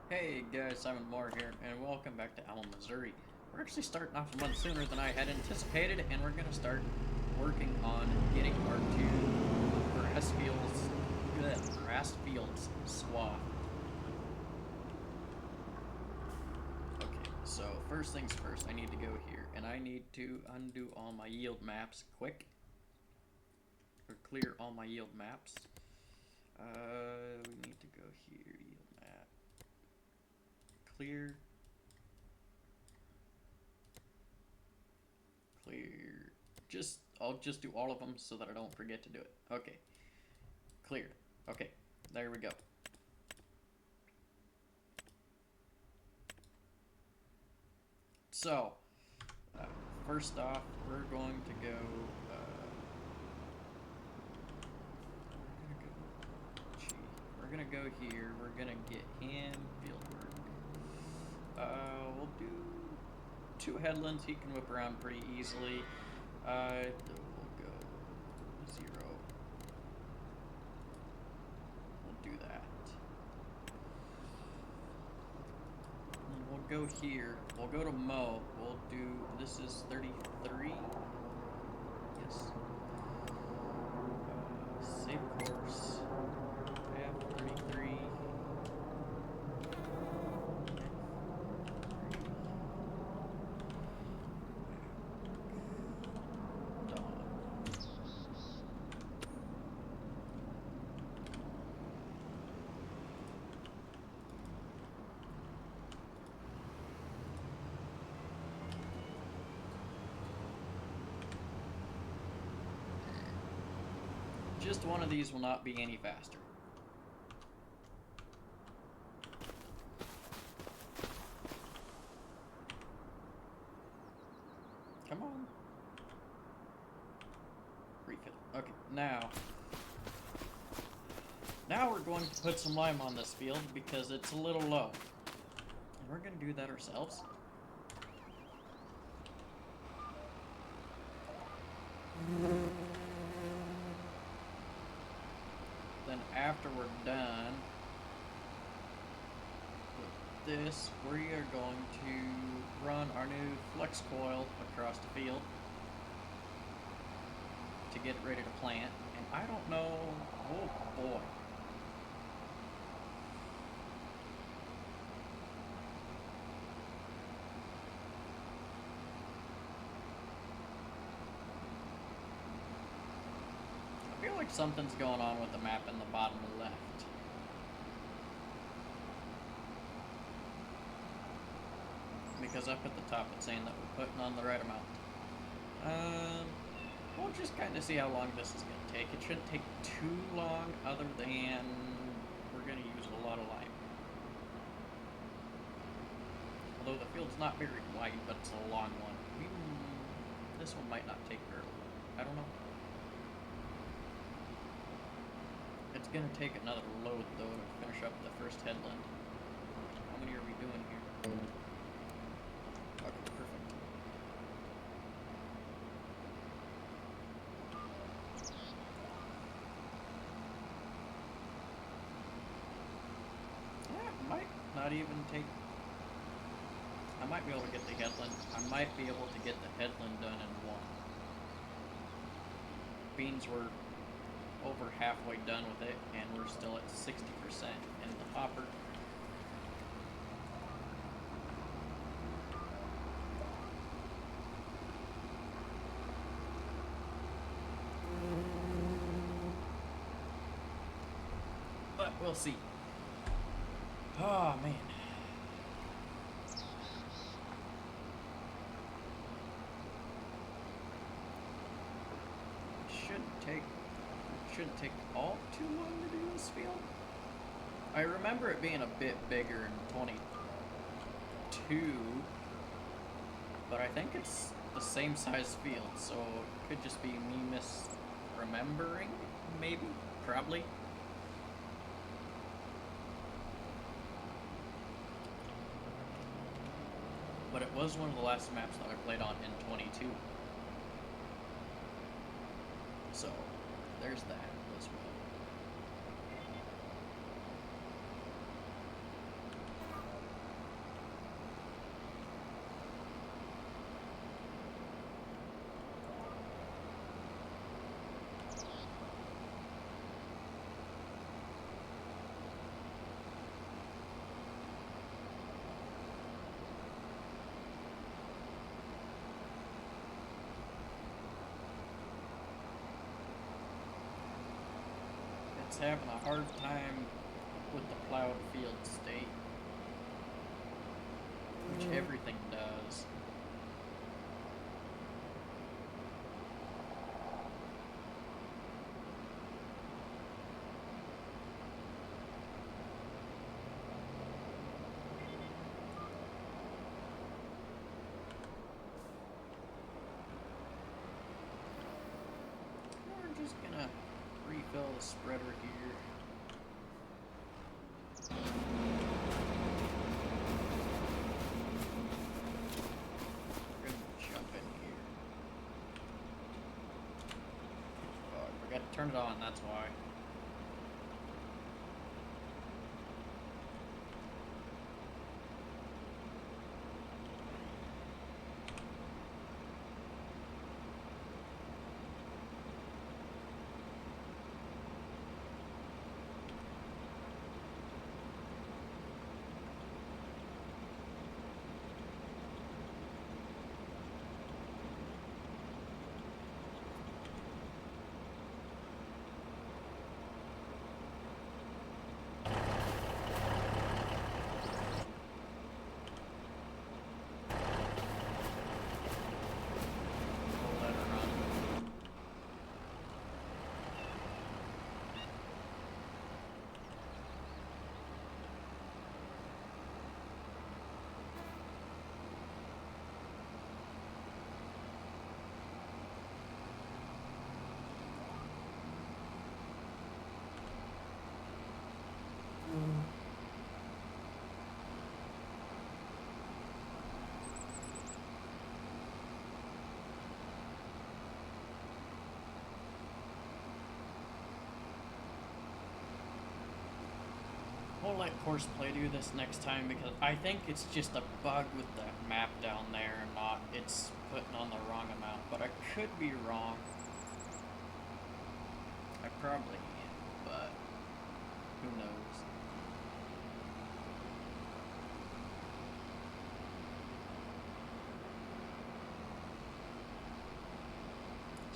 Hey guys, Simon Moore here, and welcome back to Alma Missouri. We're actually starting off a month sooner than I had anticipated, and we're gonna start working on getting our two grass fields swath. Okay, so first things first, I need to go here, and I need to undo all my yield maps quick, or clear all my yield maps. We need to go here, yield map, clear. Clear. I'll just do all of them so that I don't forget to do it. Okay. Clear. Okay. There we go. So, uh, first off, we're going to go. We're gonna go here. We're gonna get him fieldwork. We'll do two headlands. He can whip around pretty easily. We'll go 0. We'll do that. And we'll go here. We'll go to mow. We'll do. This is 33. Yes. Save course. F33. Just one of these will not be any faster. Come on. Refill. Okay, now we're going to put some lime on this field because it's a little low. And we're going to do that ourselves. Then after we're done with this, we are going to run our new flex coil across the field to get it ready to plant. And I don't know, oh boy. I feel like something's going on with the map in the bottom left. Because up at the top it's saying that we're putting on the right amount. We'll just kind of see how long this is going to take. It shouldn't take too long other than we're going to use a lot of lime. Although the field's not very wide, but it's a long one. This one might not take very long. I don't know. It's going to take another load, though, to finish up the first headland. How many are we doing here? Okay, perfect. Yeah, it might not even take... I might be able to get the headland. I might be able to get the headland done in one. Beans were over halfway done with it, and we're still at 60% in the hopper. But we'll see. Oh man. Shouldn't take all too long to do this field. I remember it being a bit bigger in 22, but I think it's the same size field, so it could just be me misremembering, maybe, probably. But it was one of the last maps that I played on in 22. So, there's that as well. is having a hard time with the plowed field state, which everything does. We're just gonna refill the spreader here. We're gonna jump in here. Oh, I forgot to turn it on, that's why. We'll let her run. We'll let Horseplay do this next time because I think it's just a bug with the map down there and not it's putting on the wrong amount, but I could be wrong. I probably am, but who knows.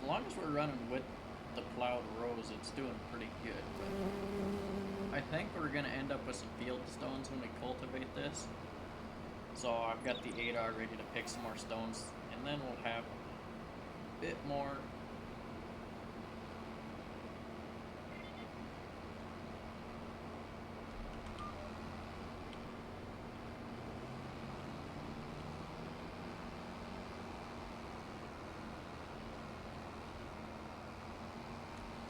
As long as we're running with the plowed rows, it's doing pretty good. But I think we're gonna end up with some field stones when we cultivate this. So I've got the 8R ready to pick some more stones, and then we'll have a bit more.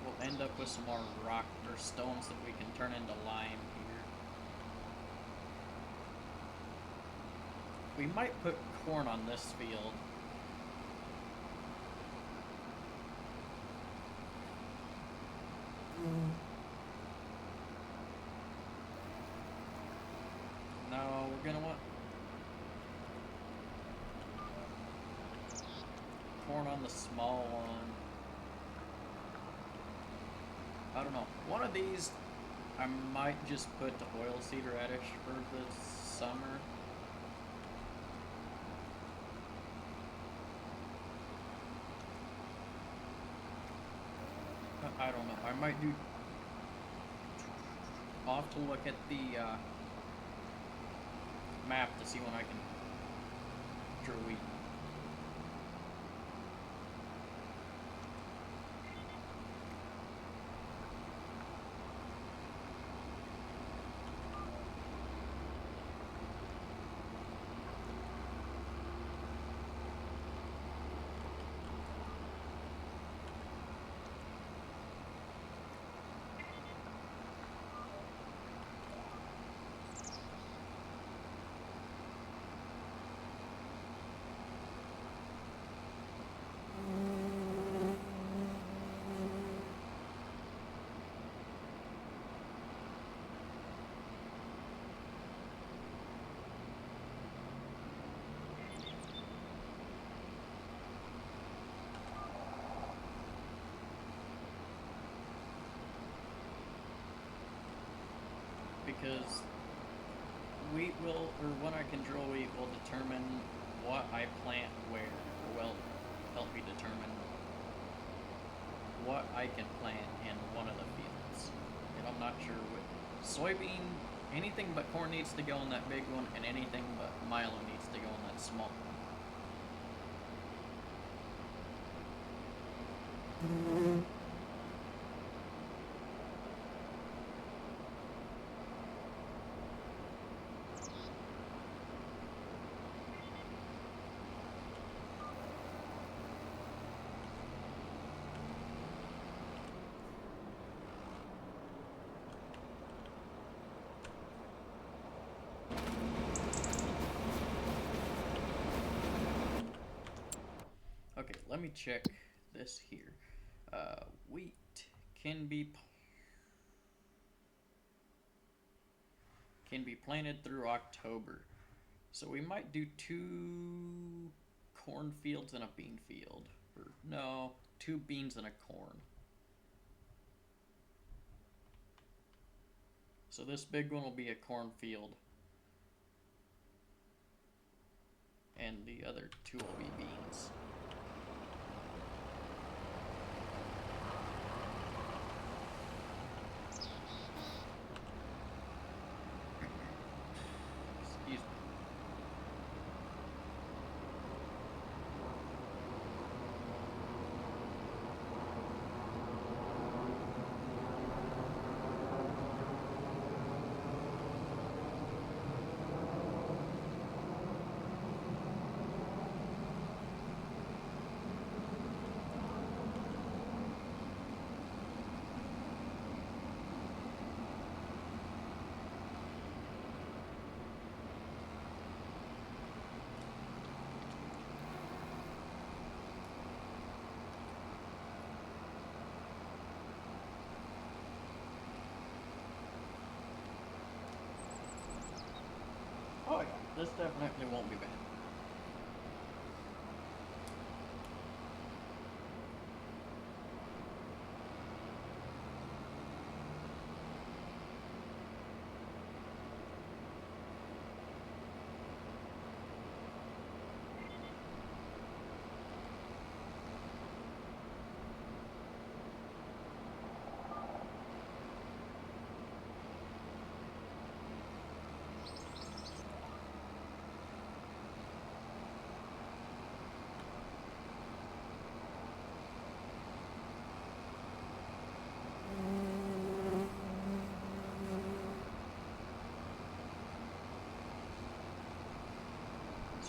We'll end up with some more rock or stones that we can turn into lime here. We might put corn on this field. No, we're gonna want corn on the small one. I don't know. One of these, I might just put the oilseed radish for the summer. I don't know. I might do. I'll have to look at the map to see when I can grow wheat. Because wheat will, or when I can drill wheat will determine what I plant where, or will help me determine what I can plant in one of the fields. it. I'm not sure what. Soybean, anything but corn needs to go on that big one, and anything but milo needs to go on that small one. Okay, let me check this here. Wheat can be planted through October, so we might do 2 cornfields and a bean field, or no, 2 beans and a corn. So this big one will be a cornfield, and the other 2 will be beans. Excuse me. Oh yeah, this definitely won't be bad.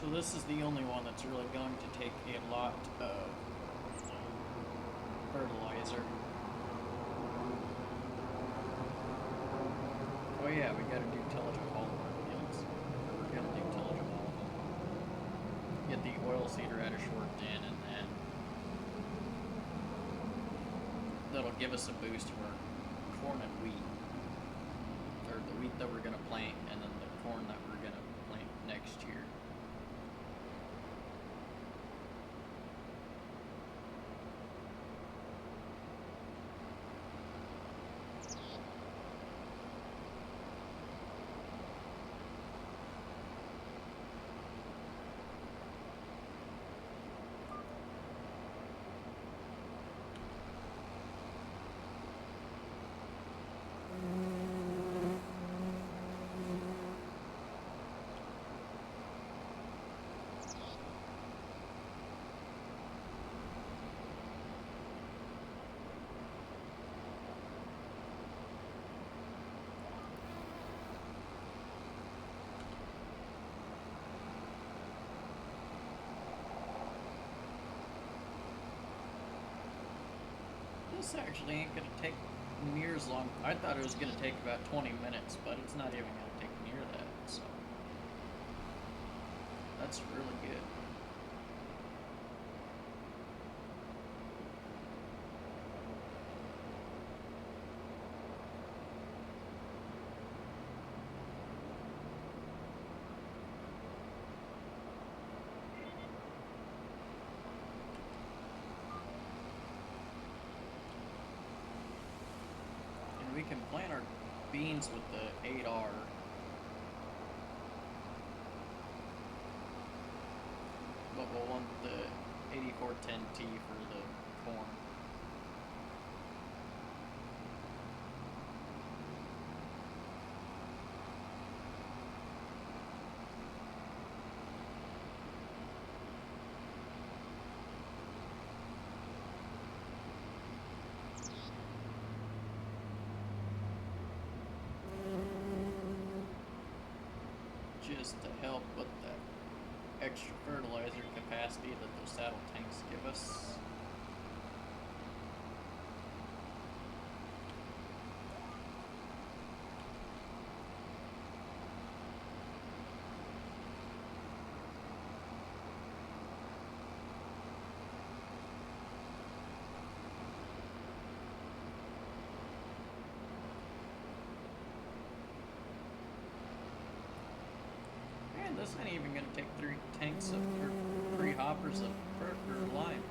So this is the only one that's really going to take a lot of fertilizer. Oh yeah, we gotta do tillage of all of our fields. We're gonna do tillage of all of them. Get the oil seeder at a short din, and then that'll give us a boost for corn and wheat. Or the wheat that we're gonna plant, and then the corn that we're gonna plant next year. This actually ain't gonna take near as long. I thought it was gonna take about 20 minutes, but it's not even gonna take near that, so that's really good. And we can plant our beans with the 8R. But we'll want the 8410T for the corn. just to help with that extra fertilizer capacity that those saddle tanks give us. This ain't even gonna take 3 tanks of, or 3 hoppers of perk or lime.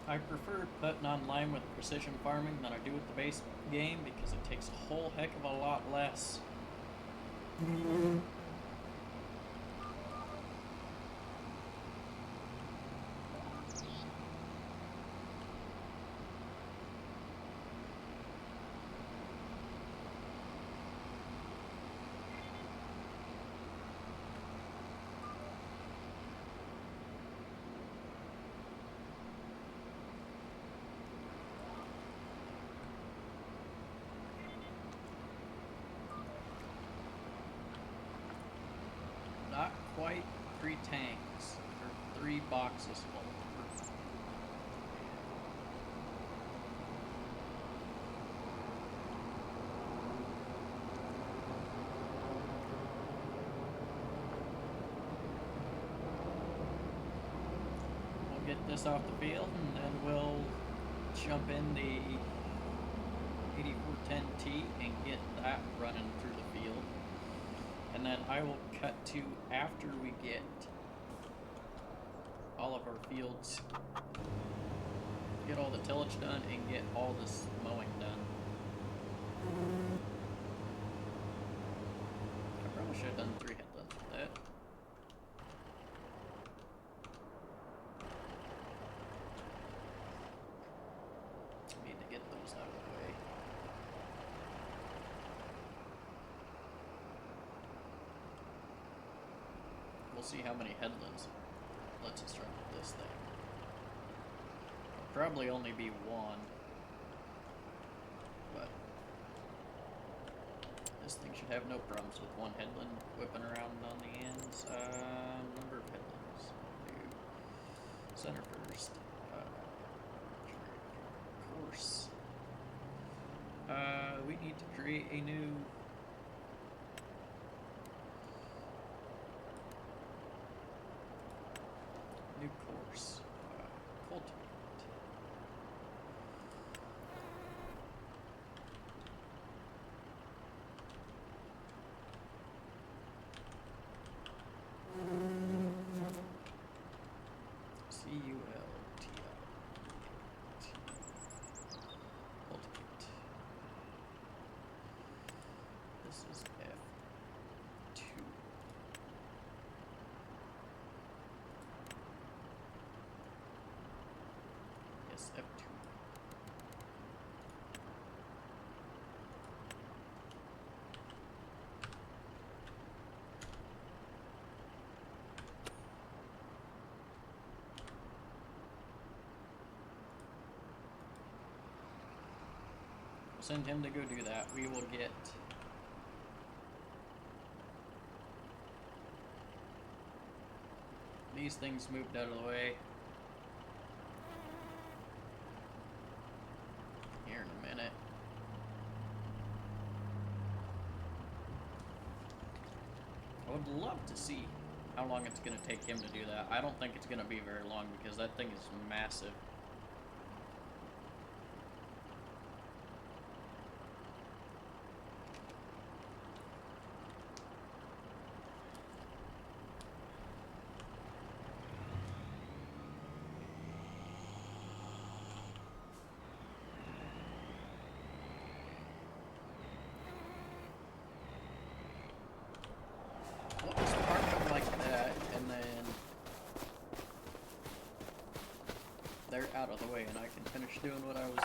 I prefer putting on lime with precision farming than I do with the base game because it takes a whole heck of a lot less. Not quite 3 tanks, or 3 boxes full. We'll get this off the field and then we'll jump in the 8410T and get that running through the field. And then I will cut to after we get all of our fields, get all the tillage done, and get all this mowing done. I probably should have done 3 headlands with that. Need to get those out of the way. We'll see how many headlands lets us run with this thing. It'll probably only be 1, but this thing should have no problems with 1 headland whipping around on the ends. Number of headlands. We'll do center first. Course. We need to create a new course. Cultivate. C-U-L-T-I. Cultivate. This is F2. Yes, F2. Send him to go do that. We will get these things moved out of the way here in a minute. I would love to see how long it's going to take him to do that. I don't think it's going to be very long because that thing is massive. they're out of the way and I can finish doing what I was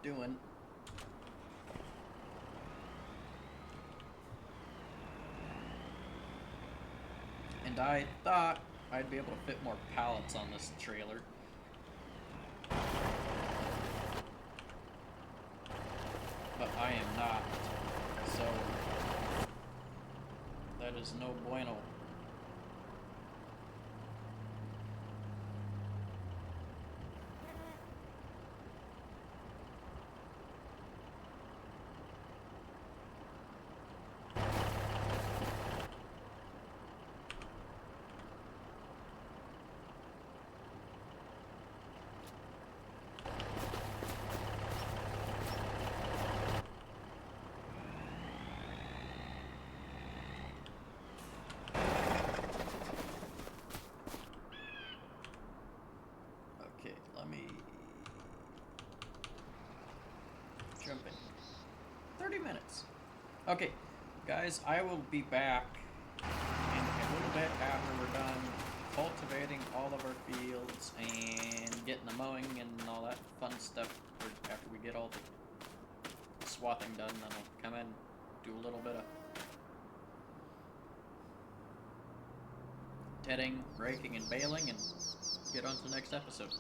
doing. And I thought I'd be able to fit more pallets on this trailer. But I am not. So that is no bueno. Jumping. 30 minutes. Okay, guys, I will be back in a little bit after we're done cultivating all of our fields and getting the mowing and all that fun stuff. After we get all the swathing done, then I'll come in, do a little bit of tedding, raking, and baling, and get on to the next episode.